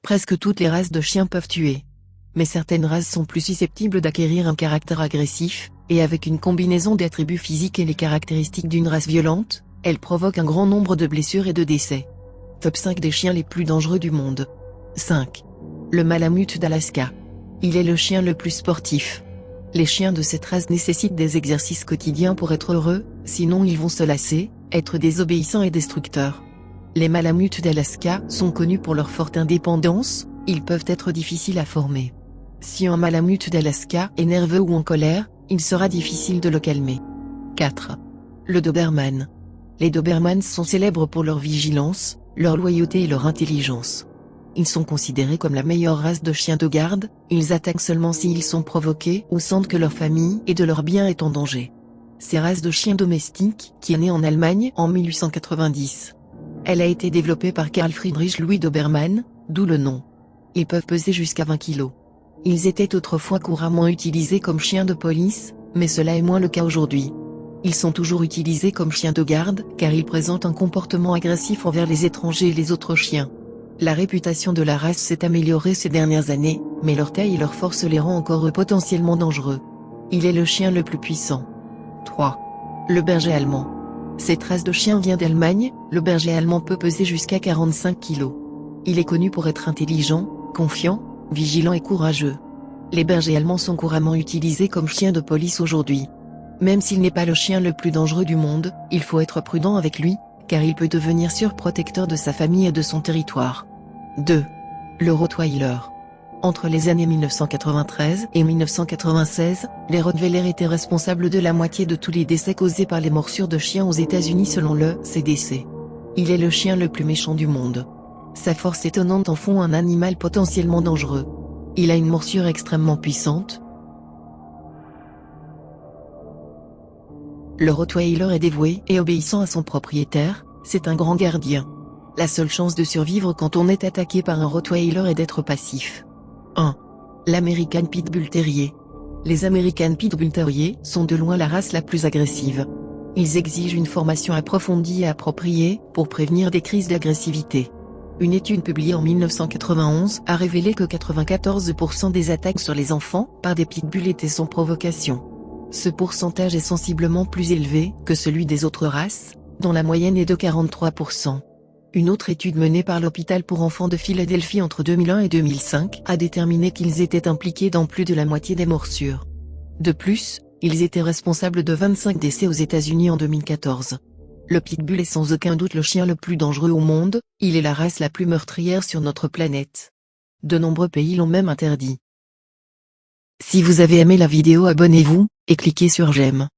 Presque toutes les races de chiens peuvent tuer. Mais certaines races sont plus susceptibles d'acquérir un caractère agressif, et avec une combinaison d'attributs physiques et les caractéristiques d'une race violente, elles provoquent un grand nombre de blessures et de décès. Top 5 des chiens les plus dangereux du monde. 5. Le Malamute d'Alaska. Il est le chien le plus sportif. Les chiens de cette race nécessitent des exercices quotidiens pour être heureux, sinon ils vont se lasser, être désobéissants et destructeurs. Les Malamutes d'Alaska sont connus pour leur forte indépendance, ils peuvent être difficiles à former. Si un Malamute d'Alaska est nerveux ou en colère, il sera difficile de le calmer. 4. Le Doberman. Les Dobermans sont célèbres pour leur vigilance, leur loyauté et leur intelligence. Ils sont considérés comme la meilleure race de chiens de garde, ils attaquent seulement s'ils sont provoqués ou sentent que leur famille et de leur bien est en danger. Ces races de chiens domestiques, qui est née en Allemagne en 1890. Elle a été développée par Carl Friedrich Louis Dobermann, d'où le nom. Ils peuvent peser jusqu'à 20 kg. Ils étaient autrefois couramment utilisés comme chiens de police, mais cela est moins le cas aujourd'hui. Ils sont toujours utilisés comme chiens de garde, car ils présentent un comportement agressif envers les étrangers et les autres chiens. La réputation de la race s'est améliorée ces dernières années, mais leur taille et leur force les rend encore potentiellement dangereux. Il est le chien le plus puissant. 3. Le berger allemand. Cette race de chien vient d'Allemagne, le berger allemand peut peser jusqu'à 45 kg. Il est connu pour être intelligent, confiant, vigilant et courageux. Les bergers allemands sont couramment utilisés comme chiens de police aujourd'hui. Même s'il n'est pas le chien le plus dangereux du monde, il faut être prudent avec lui, car il peut devenir surprotecteur de sa famille et de son territoire. 2. Le Rottweiler. Entre les années 1993 et 1996, les Rottweilers étaient responsables de la moitié de tous les décès causés par les morsures de chiens aux États-Unis selon le CDC. Il est le chien le plus méchant du monde. Sa force étonnante en font un animal potentiellement dangereux. Il a une morsure extrêmement puissante. Le Rottweiler est dévoué et obéissant à son propriétaire, c'est un grand gardien. La seule chance de survivre quand on est attaqué par un Rottweiler est d'être passif. 1. L'American Pitbull Terrier. Les American Pitbull Terrier sont de loin la race la plus agressive. Ils exigent une formation approfondie et appropriée pour prévenir des crises d'agressivité. Une étude publiée en 1991 a révélé que 94% des attaques sur les enfants par des pitbulls étaient sans provocation. Ce pourcentage est sensiblement plus élevé que celui des autres races, dont la moyenne est de 43%. Une autre étude menée par l'hôpital pour enfants de Philadelphie entre 2001 et 2005 a déterminé qu'ils étaient impliqués dans plus de la moitié des morsures. De plus, ils étaient responsables de 25 décès aux États-Unis en 2014. Le pitbull est sans aucun doute le chien le plus dangereux au monde, il est la race la plus meurtrière sur notre planète. De nombreux pays l'ont même interdit. Si vous avez aimé la vidéo, abonnez-vous, et cliquez sur j'aime.